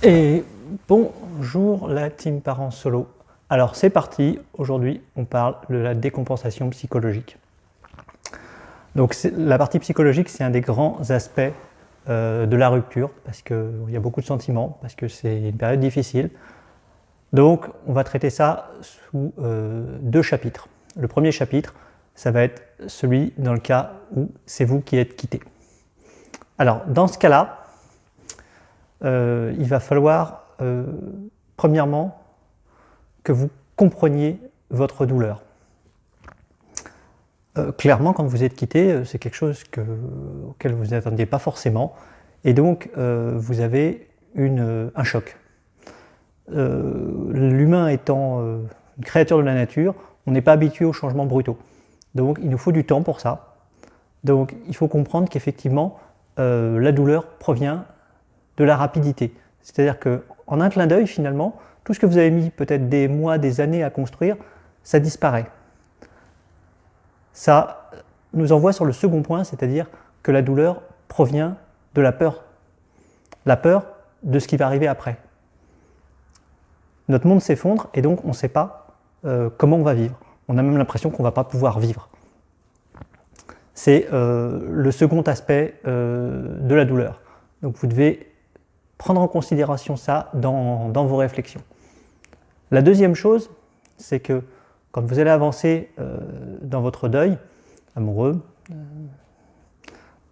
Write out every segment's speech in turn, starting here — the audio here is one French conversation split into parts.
Et bonjour la team parents solo. Alors c'est parti, aujourd'hui on parle de la décompensation psychologique. Donc la partie psychologique, c'est un des grands aspects de la rupture, parce qu'il y a beaucoup de sentiments, parce que c'est une période difficile. Donc on va traiter ça sous deux chapitres. Le premier chapitre, ça va être celui dans le cas où c'est vous qui êtes quitté. Alors dans ce cas-là, il va falloir premièrement que vous compreniez votre douleur. Clairement, quand vous êtes quitté, c'est quelque chose auquel vous n'attendiez pas forcément, et donc vous avez un choc. L'humain étant une créature de la nature, on n'est pas habitué aux changements brutaux. Donc il nous faut du temps pour ça. Donc il faut comprendre qu'effectivement, la douleur provient de la rapidité. C'est-à-dire qu'en un clin d'œil, finalement, tout ce que vous avez mis peut-être des mois, des années à construire, ça disparaît. Ça nous envoie sur le second point, c'est-à-dire que la douleur provient de la peur. La peur de ce qui va arriver après. Notre monde s'effondre et donc on ne sait pas comment on va vivre. On a même l'impression qu'on ne va pas pouvoir vivre. C'est le second aspect de la douleur. Donc vous devez prendre en considération ça dans vos réflexions. La deuxième chose, c'est que quand vous allez avancer dans votre deuil amoureux,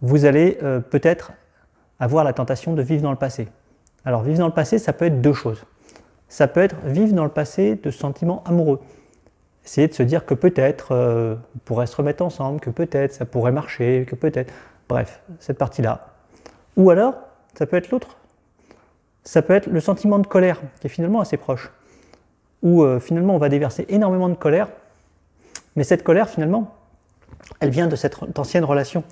vous allez peut-être avoir la tentation de vivre dans le passé. Alors vivre dans le passé, ça peut être deux choses. Ça peut être vivre dans le passé de sentiments amoureux. Essayer de se dire que peut-être on pourrait se remettre ensemble, que peut-être ça pourrait marcher, que peut-être... Bref, cette partie-là. Ou alors, ça peut être l'autre. Ça peut être le sentiment de colère, qui est finalement assez proche. Où finalement on va déverser énormément de colère, mais cette colère finalement, elle vient de cette ancienne relation.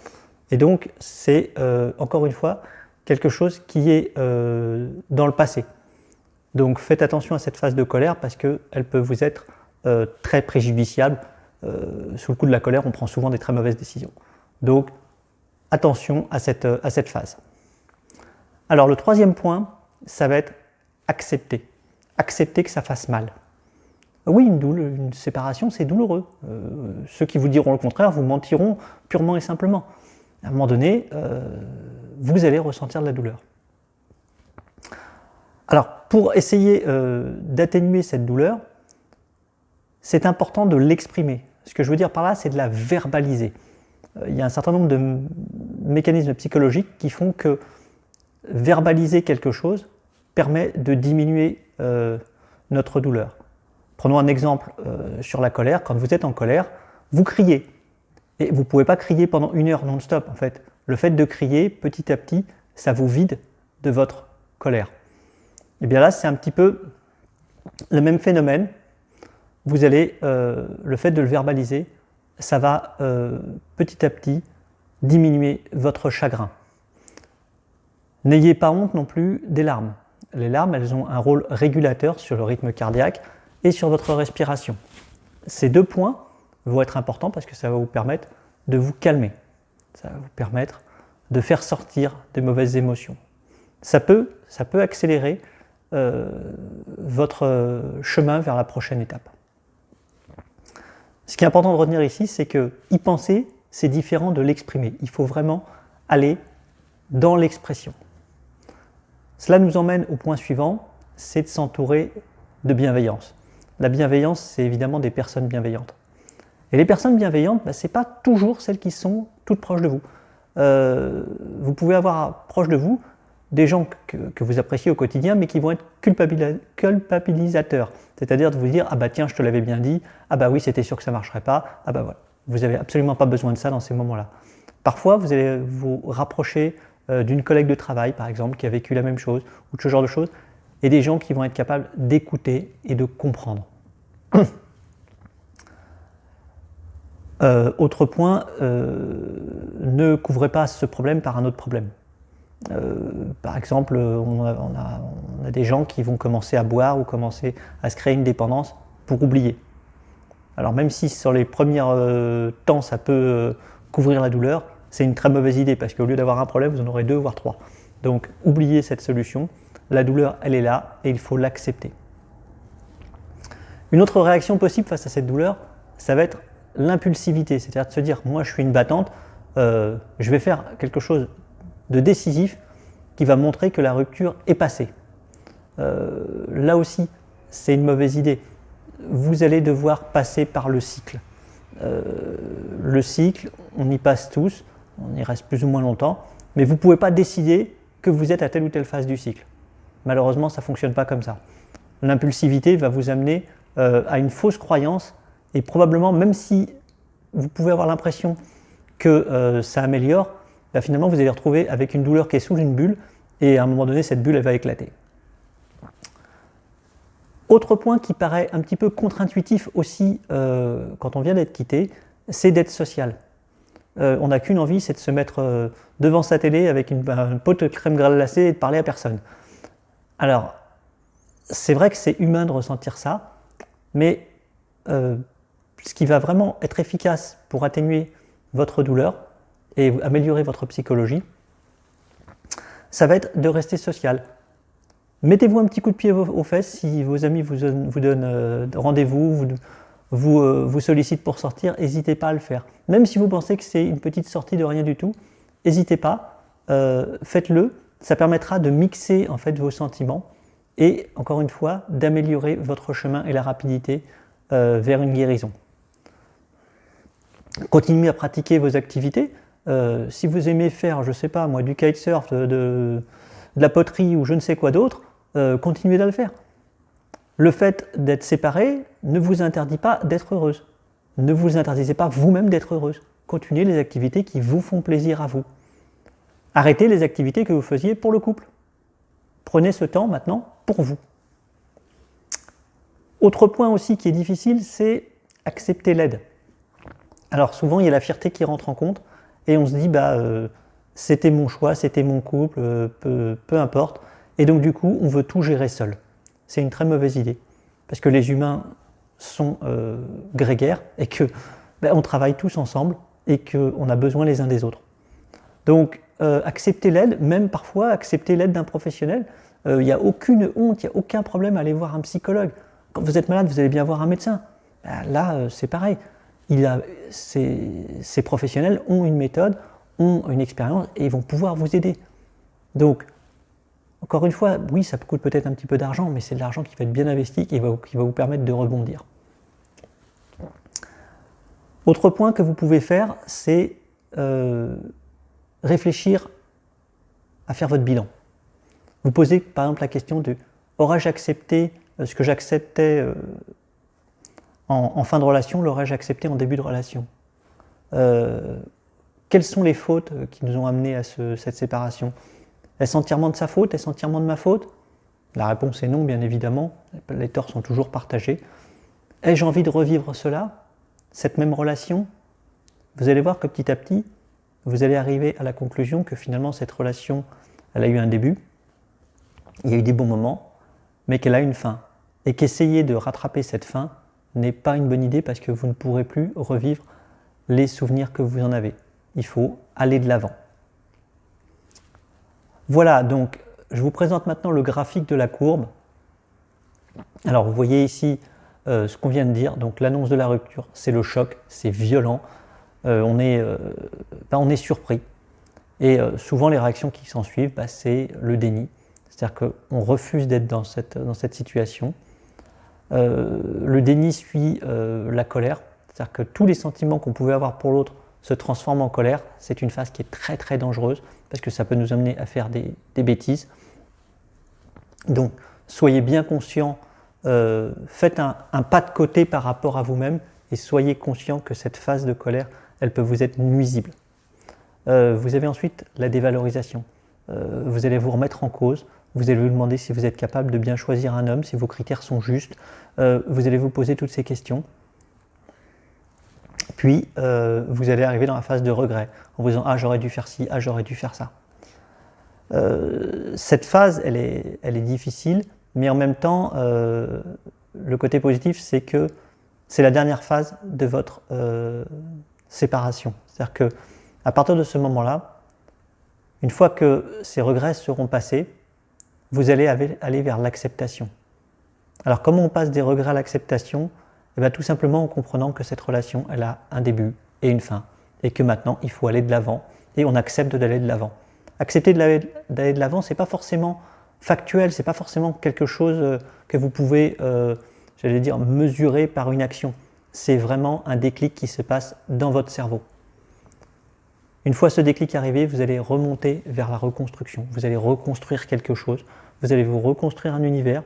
Et donc c'est encore une fois quelque chose qui est dans le passé. Donc faites attention à cette phase de colère parce qu'elle peut vous être très préjudiciable. Sous le coup de la colère, on prend souvent des très mauvaises décisions. Donc attention à cette phase. Alors le troisième point, ça va être accepter. Accepter que ça fasse mal. Oui, une séparation, c'est douloureux. Ceux qui vous diront le contraire vous mentiront purement et simplement. À un moment donné, vous allez ressentir de la douleur. Alors, pour essayer d'atténuer cette douleur, c'est important de l'exprimer. Ce que je veux dire par là, c'est de la verbaliser. Il y a un certain nombre de mécanismes psychologiques qui font que verbaliser quelque chose permet de diminuer notre douleur. Prenons un exemple sur la colère. Quand vous êtes en colère, vous criez. Et vous ne pouvez pas crier pendant 1 heure non-stop, en fait. Le fait de crier, petit à petit, ça vous vide de votre colère. Et bien là, c'est un petit peu le même phénomène. Vous allez, le fait de le verbaliser, ça va petit à petit diminuer votre chagrin. N'ayez pas honte non plus des larmes. Les larmes, elles ont un rôle régulateur sur le rythme cardiaque et sur votre respiration. Ces deux points vont être importants parce que ça va vous permettre de vous calmer. Ça va vous permettre de faire sortir des mauvaises émotions. Ça peut accélérer votre chemin vers la prochaine étape. Ce qui est important de retenir ici, c'est que y penser, c'est différent de l'exprimer. Il faut vraiment aller dans l'expression. Cela nous emmène au point suivant, c'est de s'entourer de bienveillance. La bienveillance, c'est évidemment des personnes bienveillantes. Et les personnes bienveillantes, ce n'est pas toujours celles qui sont toutes proches de vous. Vous pouvez avoir proche de vous des gens que vous appréciez au quotidien, mais qui vont être culpabilisateurs. C'est-à-dire de vous dire « Ah bah tiens, je te l'avais bien dit, ah bah oui, c'était sûr que ça ne marcherait pas, ah bah voilà ». Vous n'avez absolument pas besoin de ça dans ces moments-là. Parfois, vous allez vous rapprocher d'une collègue de travail, par exemple, qui a vécu la même chose, ou de ce genre de choses, et des gens qui vont être capables d'écouter et de comprendre. Autre point, ne couvrez pas ce problème par un autre problème. Par exemple, on a des gens qui vont commencer à boire ou commencer à se créer une dépendance pour oublier. Alors même si sur les premiers temps ça peut couvrir la douleur, c'est une très mauvaise idée parce qu'au lieu d'avoir un problème, vous en aurez 2 voire 3. Donc oubliez cette solution, la douleur, elle est là et il faut l'accepter. Une autre réaction possible face à cette douleur, ça va être l'impulsivité, c'est-à-dire de se dire, moi je suis une battante, je vais faire quelque chose de décisif qui va montrer que la rupture est passée. Là aussi, c'est une mauvaise idée. Vous allez devoir passer par le cycle. Le cycle, on y passe tous, on y reste plus ou moins longtemps, mais vous ne pouvez pas décider que vous êtes à telle ou telle phase du cycle. Malheureusement, ça ne fonctionne pas comme ça. L'impulsivité va vous amener à une fausse croyance et probablement, même si vous pouvez avoir l'impression que ça améliore, bah finalement vous allez retrouver avec une douleur qui est sous une bulle et à un moment donné, cette bulle elle va éclater. Autre point qui paraît un petit peu contre-intuitif aussi quand on vient d'être quitté, c'est d'être social. On n'a qu'une envie, c'est de se mettre devant sa télé avec une pote de crème glacée et de parler à personne. Alors, c'est vrai que c'est humain de ressentir ça, mais ce qui va vraiment être efficace pour atténuer votre douleur et améliorer votre psychologie, ça va être de rester social. Mettez-vous un petit coup de pied aux fesses si vos amis vous donnent rendez-vous, vous sollicitent pour sortir, n'hésitez pas à le faire. Même si vous pensez que c'est une petite sortie de rien du tout, n'hésitez pas, faites-le, ça permettra de mixer en fait vos sentiments et encore une fois d'améliorer votre chemin et la rapidité vers une guérison. Continuez à pratiquer vos activités. Si vous aimez faire, je ne sais pas moi, du kitesurf, de la poterie ou je ne sais quoi d'autre, continuez à le faire. Le fait d'être séparé ne vous interdit pas d'être heureuse. Ne vous interdisez pas vous-même d'être heureuse. Continuez les activités qui vous font plaisir à vous. Arrêtez les activités que vous faisiez pour le couple. Prenez ce temps maintenant pour vous. Autre point aussi qui est difficile, c'est accepter l'aide. Alors souvent, il y a la fierté qui rentre en compte et on se dit, c'était mon choix, c'était mon couple, peu importe. Et donc du coup, on veut tout gérer seul. C'est une très mauvaise idée. Parce que les humains sont grégaires et qu'on travaille tous ensemble et qu'on a besoin les uns des autres. Donc accepter l'aide, même parfois accepter l'aide d'un professionnel, il n'y a aucune honte, il n'y a aucun problème à aller voir un psychologue. Quand vous êtes malade, vous allez bien voir un médecin. Là, c'est pareil. Ces professionnels ont une méthode, ont une expérience et ils vont pouvoir vous aider. Donc, encore une fois, oui, ça coûte peut-être un petit peu d'argent, mais c'est de l'argent qui va être bien investi et qui va vous permettre de rebondir. Autre point que vous pouvez faire, c'est réfléchir à faire votre bilan. Vous posez par exemple la question de « aurais-je accepté ce que j'acceptais en fin de relation, l'aurais-je accepté en début de relation ?» Quelles sont les fautes qui nous ont amenés à cette séparation? Est-ce entièrement de sa faute? Est-ce entièrement de ma faute? La réponse est non, bien évidemment. Les torts sont toujours partagés. Ai-je envie de revivre cela? Cette même relation? Vous allez voir que petit à petit, vous allez arriver à la conclusion que finalement cette relation, elle a eu un début, il y a eu des bons moments, mais qu'elle a une fin. Et qu'essayer de rattraper cette fin n'est pas une bonne idée parce que vous ne pourrez plus revivre les souvenirs que vous en avez. Il faut aller de l'avant. Voilà, donc je vous présente maintenant le graphique de la courbe. Alors vous voyez ici ce qu'on vient de dire, donc l'annonce de la rupture, c'est le choc, c'est violent, on est surpris. Et souvent les réactions qui s'en suivent, c'est le déni, c'est-à-dire qu'on refuse d'être dans cette situation. Le déni suit la colère, c'est-à-dire que tous les sentiments qu'on pouvait avoir pour l'autre se transforment en colère. C'est une phase qui est très très dangereuse parce que ça peut nous amener à faire des bêtises. Donc soyez bien conscients, faites un pas de côté par rapport à vous-même et soyez conscients que cette phase de colère, elle peut vous être nuisible. Vous avez ensuite la dévalorisation. Vous allez vous remettre en cause, vous allez vous demander si vous êtes capable de bien choisir un homme, si vos critères sont justes, vous allez vous poser toutes ces questions. Puis, vous allez arriver dans la phase de regret, en vous disant « Ah, j'aurais dû faire ci, ah, j'aurais dû faire ça ». Cette phase, elle est difficile, mais en même temps, le côté positif, c'est que c'est la dernière phase de votre séparation. C'est-à-dire qu'à partir de ce moment-là, une fois que ces regrets seront passés, vous allez aller vers l'acceptation. Alors comment on passe des regrets à l'acceptation? Eh bien, tout simplement en comprenant que cette relation, elle a un début et une fin, et que maintenant il faut aller de l'avant, et on accepte d'aller de l'avant. Accepter d'aller de l'avant, c'est pas forcément factuel, c'est pas forcément quelque chose que vous pouvez, j'allais dire, mesurer par une action. C'est vraiment un déclic qui se passe dans votre cerveau. Une fois ce déclic arrivé, vous allez remonter vers la reconstruction. Vous allez reconstruire quelque chose, vous allez vous reconstruire un univers,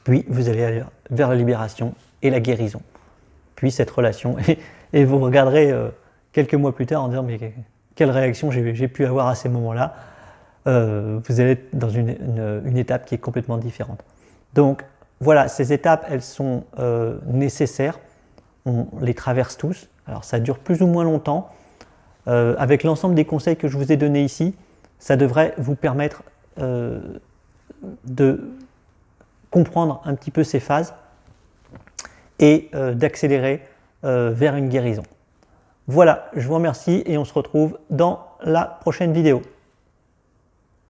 puis vous allez aller vers la libération et la guérison. Puis cette relation, et vous regarderez quelques mois plus tard en disant mais quelle réaction j'ai pu avoir à ces moments-là. Vous allez être dans une étape qui est complètement différente. Donc voilà, ces étapes, elles sont nécessaires, on les traverse tous. Alors ça dure plus ou moins longtemps. Avec l'ensemble des conseils que je vous ai donnés ici, ça devrait vous permettre de comprendre un petit peu ces phases et d'accélérer vers une guérison. Voilà, je vous remercie et on se retrouve dans la prochaine vidéo.